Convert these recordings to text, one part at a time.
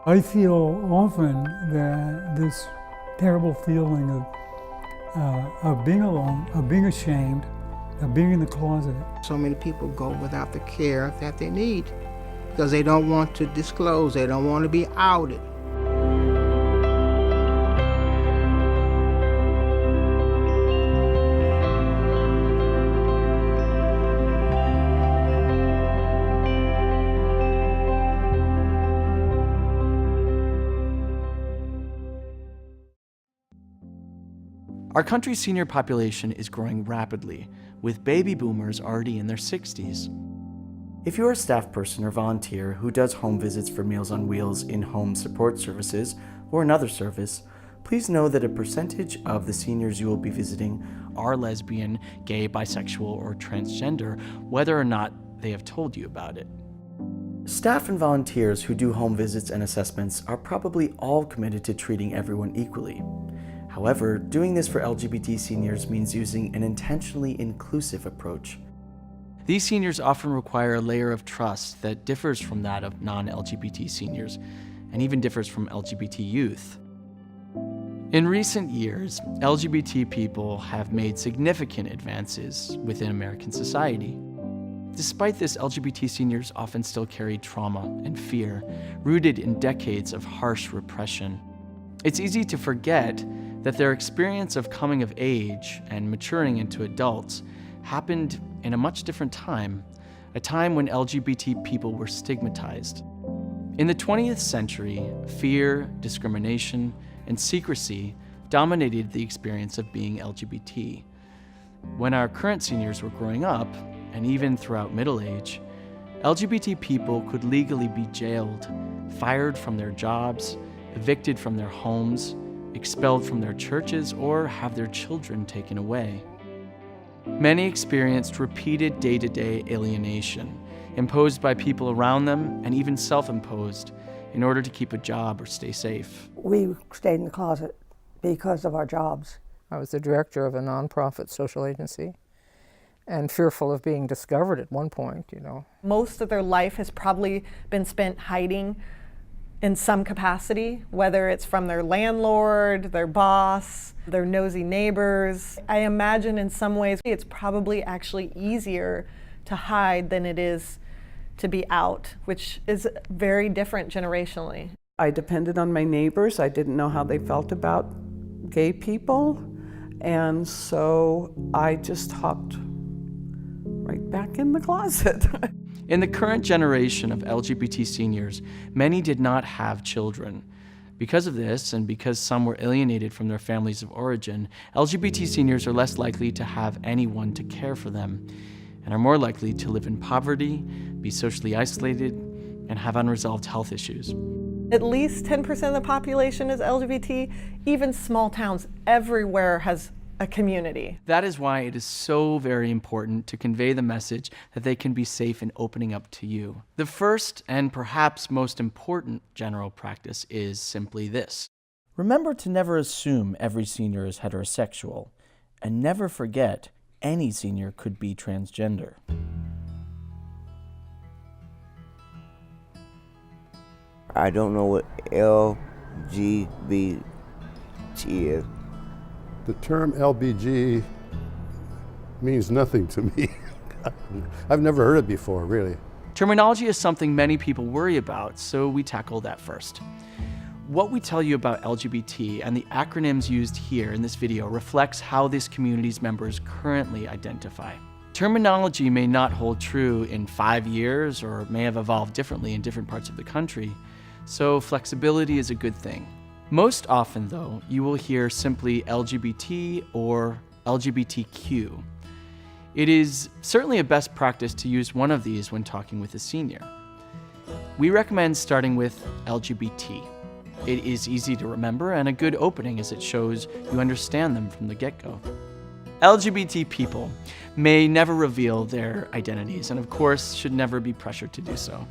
I feel often that this terrible feeling of being alone, of being ashamed, of being in the closet. So many people go without the care that they need because they don't want to disclose, they don't want to be outed. Our country's senior population is growing rapidly, with baby boomers already in their 60s. If you're a staff person or volunteer who does home visits for Meals on Wheels in-home support services or another service, please know that a percentage of the seniors you will be visiting are lesbian, gay, bisexual, or transgender, whether or not they have told you about it. Staff and volunteers who do home visits and assessments are probably all committed to treating everyone equally. However, doing this for LGBT seniors means using an intentionally inclusive approach. These seniors often require a layer of trust that differs from that of non-LGBT seniors, and even differs from LGBT youth. In recent years, LGBT people have made significant advances within American society. Despite this, LGBT seniors often still carry trauma and fear, rooted in decades of harsh repression. It's easy to forget that their experience of coming of age and maturing into adults happened in a much different time, a time when LGBT people were stigmatized. In the 20th century, fear, discrimination, and secrecy dominated the experience of being LGBT. When our current seniors were growing up, and even throughout middle age, LGBT people could legally be jailed, fired from their jobs, evicted from their homes, expelled from their churches, or have their children taken away. Many experienced repeated day-to-day alienation, imposed by people around them and even self-imposed in order to keep a job or stay safe. We stayed in the closet because of our jobs. I was the director of a nonprofit social agency and fearful of being discovered at one point, you know. Most of their life has probably been spent hiding in some capacity, whether it's from their landlord, their boss, their nosy neighbors. I imagine in some ways it's probably actually easier to hide than it is to be out, which is very different generationally. I depended on my neighbors. I didn't know how they felt about gay people, and so I just hopped right back in the closet. In the current generation of LGBT seniors, many did not have children. Because of this, and because some were alienated from their families of origin, LGBT seniors are less likely to have anyone to care for them, and are more likely to live in poverty, be socially isolated, and have unresolved health issues. At least 10% of the population is LGBT. Even small towns everywhere has a community. That is why it is so very important to convey the message that they can be safe in opening up to you. The first and perhaps most important general practice is simply this. Remember to never assume every senior is heterosexual, and never forget any senior could be transgender. I don't know what LGBT is. The term LBG means nothing to me. I've never heard it before, really. Terminology is something many people worry about, so we tackle that first. What we tell you about LGBT and the acronyms used here in this video reflects how this community's members currently identify. Terminology may not hold true in 5 years or may have evolved differently in different parts of the country, so flexibility is a good thing. Most often, though, you will hear simply LGBT or LGBTQ. It is certainly a best practice to use one of these when talking with a senior. We recommend starting with LGBT. It is easy to remember and a good opening as it shows you understand them from the get-go. LGBT people may never reveal their identities and of course should never be pressured to do so.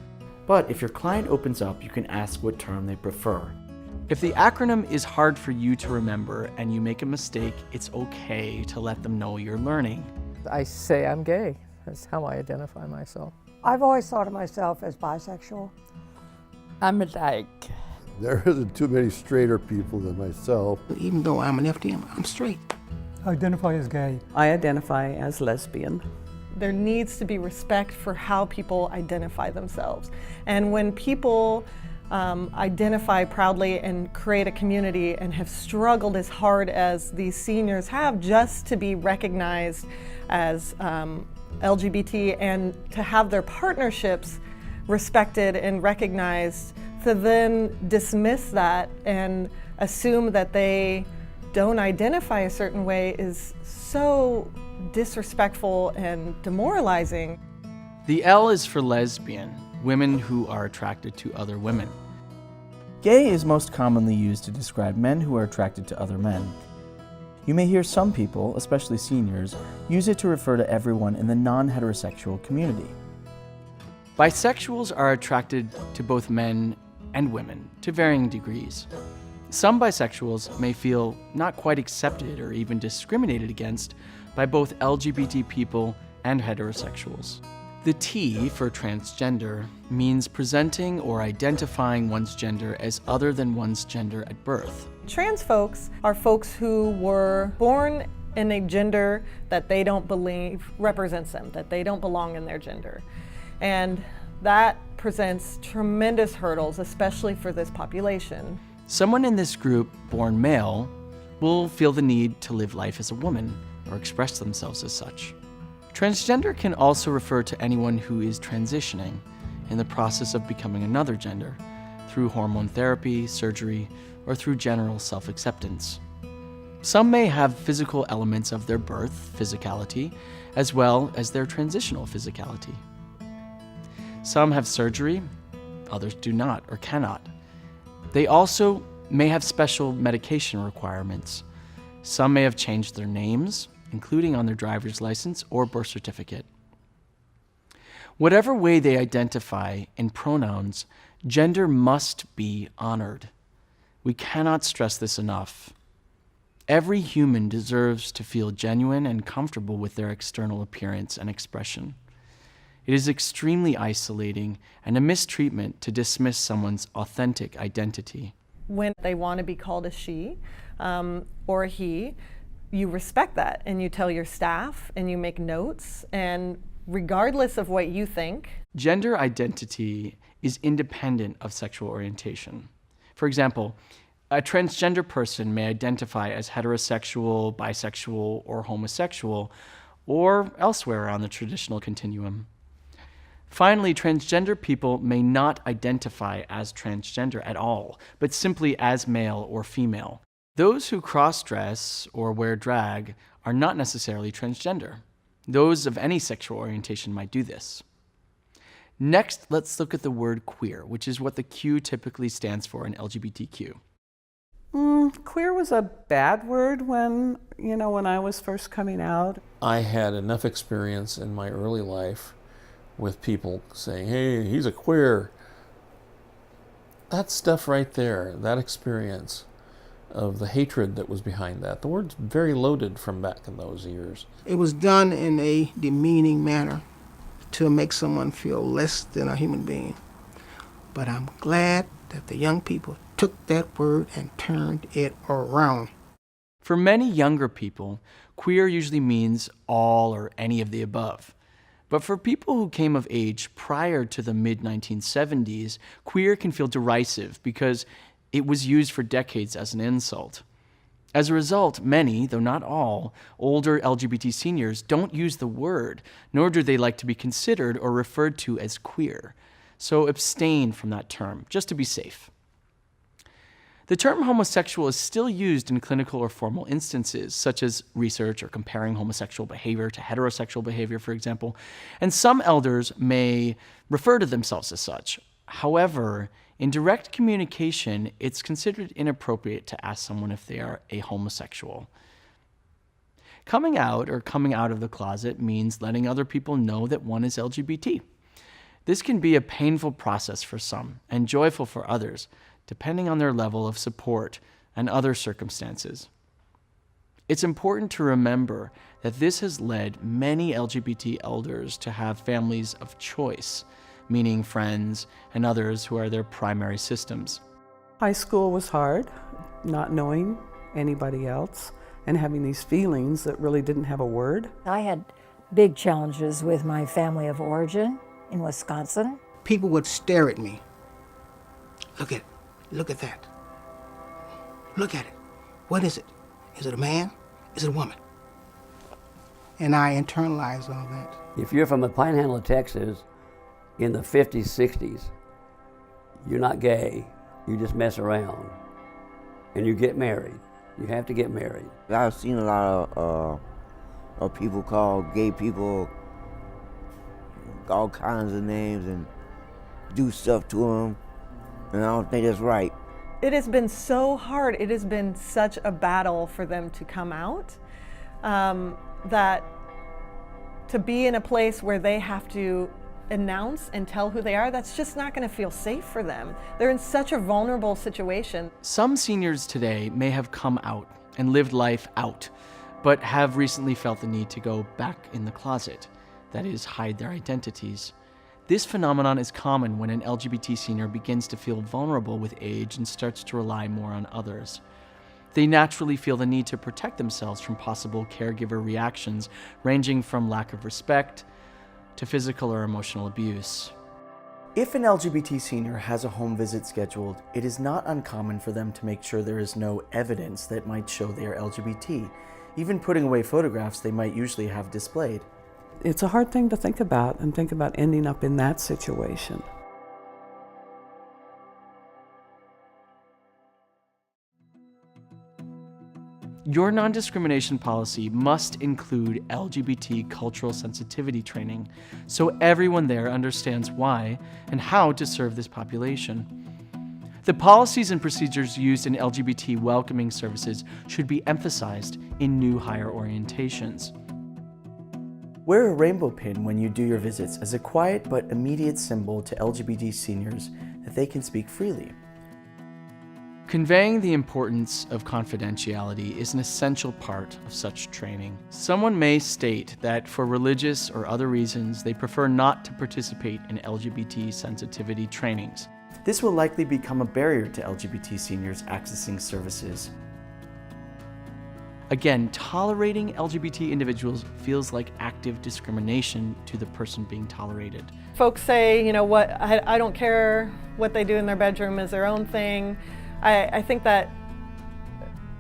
But if your client opens up, you can ask what term they prefer. If the acronym is hard for you to remember and you make a mistake, it's okay to let them know you're learning. I say I'm gay. That's how I identify myself. I've always thought of myself as bisexual. I'm like There isn't too many straighter people than myself. Even though I'm an FDM, I'm straight. Identify as gay. I identify as lesbian. There needs to be respect for how people identify themselves. And when people identify proudly and create a community and have struggled as hard as these seniors have just to be recognized as LGBT and to have their partnerships respected and recognized, to then dismiss that and assume that they don't identify a certain way is so disrespectful and demoralizing. The L is for lesbian, women who are attracted to other women. Gay is most commonly used to describe men who are attracted to other men. You may hear some people, especially seniors, use it to refer to everyone in the non-heterosexual community. Bisexuals are attracted to both men and women to varying degrees. Some bisexuals may feel not quite accepted or even discriminated against by both LGBT people and heterosexuals. The T for transgender means presenting or identifying one's gender as other than one's gender at birth. Trans folks are folks who were born in a gender that they don't believe represents them, that they don't belong in their gender. And that presents tremendous hurdles, especially for this population. Someone in this group, born male, will feel the need to live life as a woman or express themselves as such. Transgender can also refer to anyone who is transitioning in the process of becoming another gender through hormone therapy, surgery, or through general self-acceptance. Some may have physical elements of their birth physicality as well as their transitional physicality. Some have surgery, others do not or cannot. They also may have special medication requirements. Some may have changed their names, including on their driver's license or birth certificate. Whatever way they identify in pronouns, gender must be honored. We cannot stress this enough. Every human deserves to feel genuine and comfortable with their external appearance and expression. It is extremely isolating and a mistreatment to dismiss someone's authentic identity. When they want to be called a she or a he, you respect that and you tell your staff and you make notes, and regardless of what you think. Gender identity is independent of sexual orientation. For example, a transgender person may identify as heterosexual, bisexual, or homosexual, or elsewhere on the traditional continuum. Finally, transgender people may not identify as transgender at all, but simply as male or female. Those who cross-dress or wear drag are not necessarily transgender. Those of any sexual orientation might do this. Next, let's look at the word queer, which is what the Q typically stands for in LGBTQ. Queer was a bad word when I was first coming out. I had enough experience in my early life with people saying, hey, he's a queer. That stuff right there, that experience of the hatred that was behind that. The word's very loaded from back in those years. It was done in a demeaning manner to make someone feel less than a human being. But I'm glad that the young people took that word and turned it around. For many younger people, queer usually means all or any of the above. But for people who came of age prior to the mid-1970s, queer can feel derisive because it was used for decades as an insult. As a result, many, though not all, older LGBT seniors don't use the word, nor do they like to be considered or referred to as queer. So abstain from that term, just to be safe. The term homosexual is still used in clinical or formal instances, such as research or comparing homosexual behavior to heterosexual behavior, for example, and some elders may refer to themselves as such. However, in direct communication, it's considered inappropriate to ask someone if they are a homosexual. Coming out or coming out of the closet means letting other people know that one is LGBT. This can be a painful process for some and joyful for others, depending on their level of support and other circumstances. It's important to remember that this has led many LGBT elders to have families of choice, meaning friends and others who are their primary systems. High school was hard, not knowing anybody else and having these feelings that really didn't have a word. I had big challenges with my family of origin in Wisconsin. People would stare at me. Look at it. Look at that. Look at it. What is it? Is it a man? Is it a woman? And I internalized all that. If you're from the Panhandle of Texas in the 50s, 60s, you're not gay, you just mess around and you get married. You have to get married. I've seen a lot of people call gay people all kinds of names and do stuff to them, and I don't think that's right. It has been so hard. It has been such a battle for them to come out, that to be in a place where they have to announce and tell who they are, that's just not going to feel safe for them. They're in such a vulnerable situation. Some seniors today may have come out and lived life out, but have recently felt the need to go back in the closet, that is, hide their identities. This phenomenon is common when an LGBT senior begins to feel vulnerable with age and starts to rely more on others. They naturally feel the need to protect themselves from possible caregiver reactions, ranging from lack of respect to physical or emotional abuse. If an LGBT senior has a home visit scheduled, it is not uncommon for them to make sure there is no evidence that might show they are LGBT, even putting away photographs they might usually have displayed. It's a hard thing to think about and think about ending up in that situation. Your non-discrimination policy must include LGBT cultural sensitivity training, so everyone there understands why and how to serve this population. The policies and procedures used in LGBT welcoming services should be emphasized in new hire orientations. Wear a rainbow pin when you do your visits as a quiet but immediate symbol to LGBT seniors that they can speak freely. Conveying the importance of confidentiality is an essential part of such training. Someone may state that for religious or other reasons, they prefer not to participate in LGBT sensitivity trainings. This will likely become a barrier to LGBT seniors accessing services. Again, tolerating LGBT individuals feels like active discrimination to the person being tolerated. Folks say, you know what, I don't care what they do in their bedroom is their own thing. I think that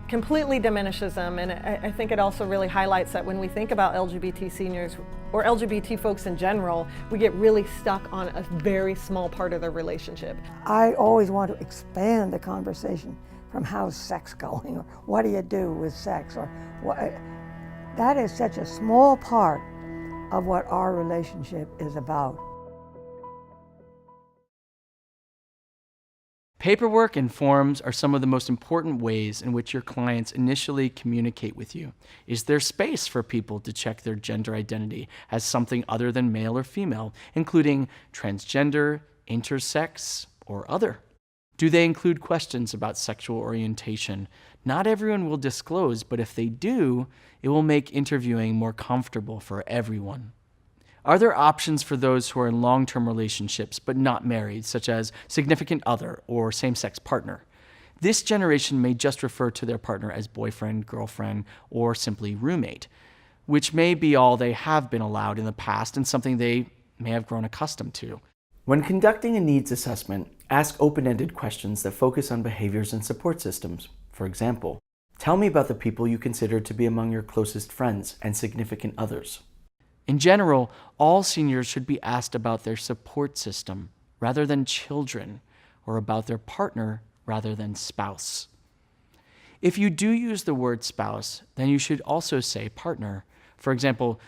completely diminishes them, and I think it also really highlights that when we think about LGBT seniors or LGBT folks in general, we get really stuck on a very small part of their relationship. I always want to expand the conversation from how's sex going, or what do you do with sex, or what. That is such a small part of what our relationship is about. Paperwork and forms are some of the most important ways in which your clients initially communicate with you. Is there space for people to check their gender identity as something other than male or female, including transgender, intersex, or other? Do they include questions about sexual orientation? Not everyone will disclose, but if they do, it will make interviewing more comfortable for everyone. Are there options for those who are in long-term relationships but not married, such as significant other or same-sex partner? This generation may just refer to their partner as boyfriend, girlfriend, or simply roommate, which may be all they have been allowed in the past and something they may have grown accustomed to. When conducting a needs assessment, ask open-ended questions that focus on behaviors and support systems. For example, tell me about the people you consider to be among your closest friends and significant others. In general, all seniors should be asked about their support system rather than children, or about their partner rather than spouse. If you do use the word spouse, then you should also say partner. For example,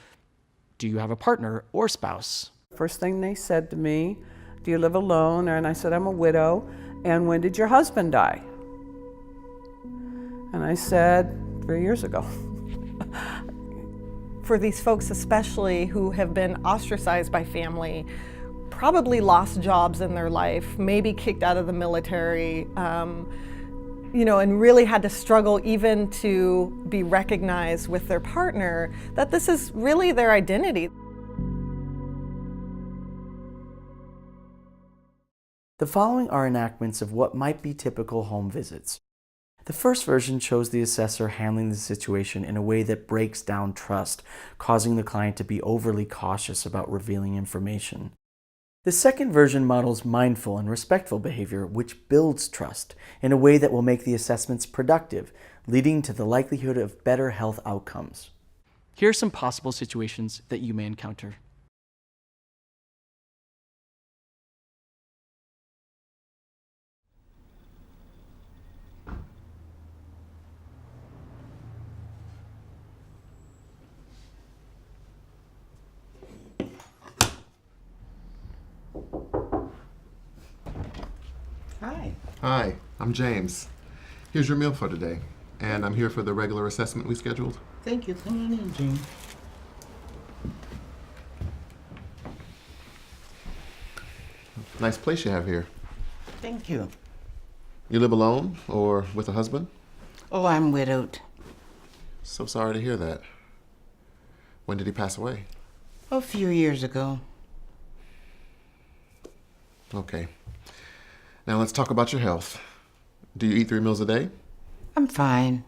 do you have a partner or spouse? First thing they said to me, do you live alone? And I said, I'm a widow. And when did your husband die? And I said, 3 years ago. For these folks especially who have been ostracized by family, probably lost jobs in their life, maybe kicked out of the military, and really had to struggle even to be recognized with their partner, that this is really their identity. The following are enactments of what might be typical home visits. The first version shows the assessor handling the situation in a way that breaks down trust, causing the client to be overly cautious about revealing information. The second version models mindful and respectful behavior, which builds trust in a way that will make the assessments productive, leading to the likelihood of better health outcomes. Here are some possible situations that you may encounter. Hi. Hi, I'm James. Here's your meal for today, and I'm here for the regular assessment we scheduled. Thank you. Come on in, Jane. Nice place you have here. Thank you. You live alone or with a husband? Oh, I'm widowed. So sorry to hear that. When did he pass away? A few years ago. Okay. Now let's talk about your health. Do you eat 3 meals a day? I'm fine.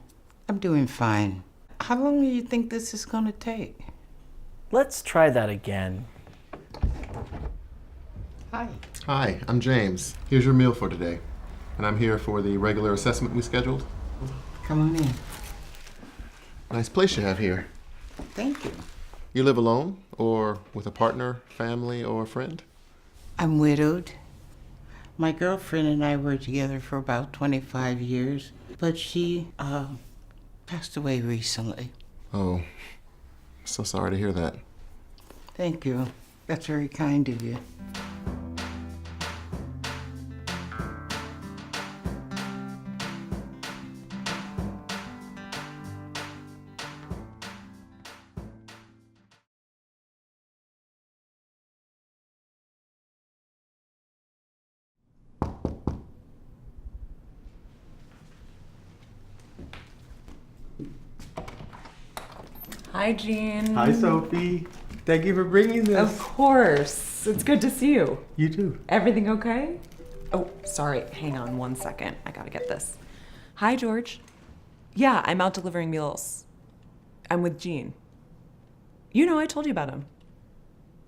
I'm doing fine. How long do you think this is going to take? Let's try that again. Hi. Hi, I'm James. Here's your meal for today, and I'm here for the regular assessment we scheduled. Come on in. Nice place you have here. Thank you. You live alone or with a partner, family, or a friend? I'm widowed. My girlfriend and I were together for about 25 years, but she passed away recently. Oh, so sorry to hear that. Thank you. That's very kind of you. Hi, Jean. Hi, Sophie. Thank you for bringing this. Of course. It's good to see you. You too. Everything okay? Oh, sorry. Hang on 1 second. I gotta get this. Hi, George. Yeah, I'm out delivering meals. I'm with Jean. You know, I told you about him.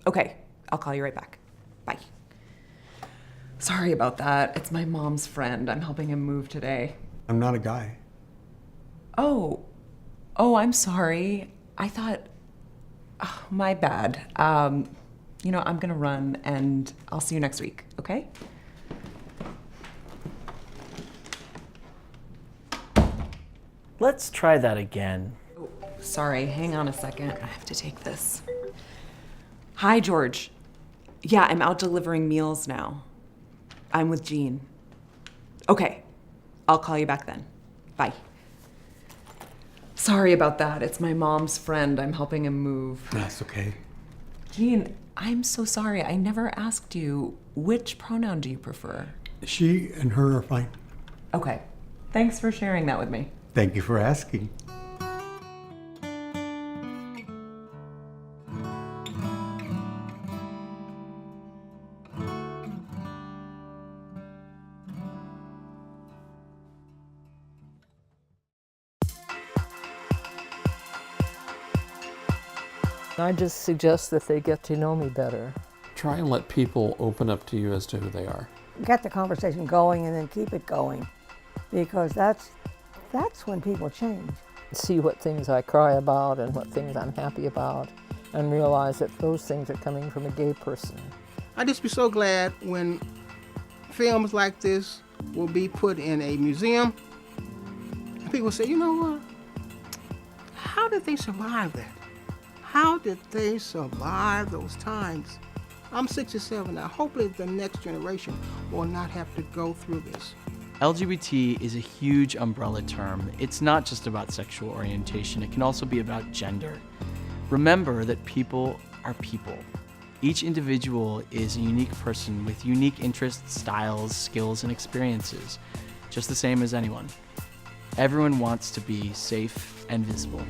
Okay, I'll call you right back. Bye. Sorry about that. It's my mom's friend. I'm helping him move today. I'm not a guy. Oh, I'm sorry. I thought, oh, my bad. You know, I'm gonna run and I'll see you next week, okay? Let's try that again. Oh, sorry, hang on a second. I have to take this. Hi, George. Yeah, I'm out delivering meals now. I'm with Jean. Okay, I'll call you back then. Bye. Sorry about that. It's my mom's friend. I'm helping him move. That's okay. Jean, I'm so sorry. I never asked you, which pronoun do you prefer? She and her are fine. Okay. Thanks for sharing that with me. Thank you for asking. I just suggest that they get to know me better. Try and let people open up to you as to who they are. Get the conversation going and then keep it going, because that's when people change. See what things I cry about and what things I'm happy about, and realize that those things are coming from a gay person. I'd just be so glad when films like this will be put in a museum and people say, you know what? How did they survive that? How did they survive those times? I'm 67 now. Hopefully the next generation will not have to go through this. LGBT is a huge umbrella term. It's not just about sexual orientation. It can also be about gender. Remember that people are people. Each individual is a unique person with unique interests, styles, skills, and experiences, just the same as anyone. Everyone wants to be safe and visible.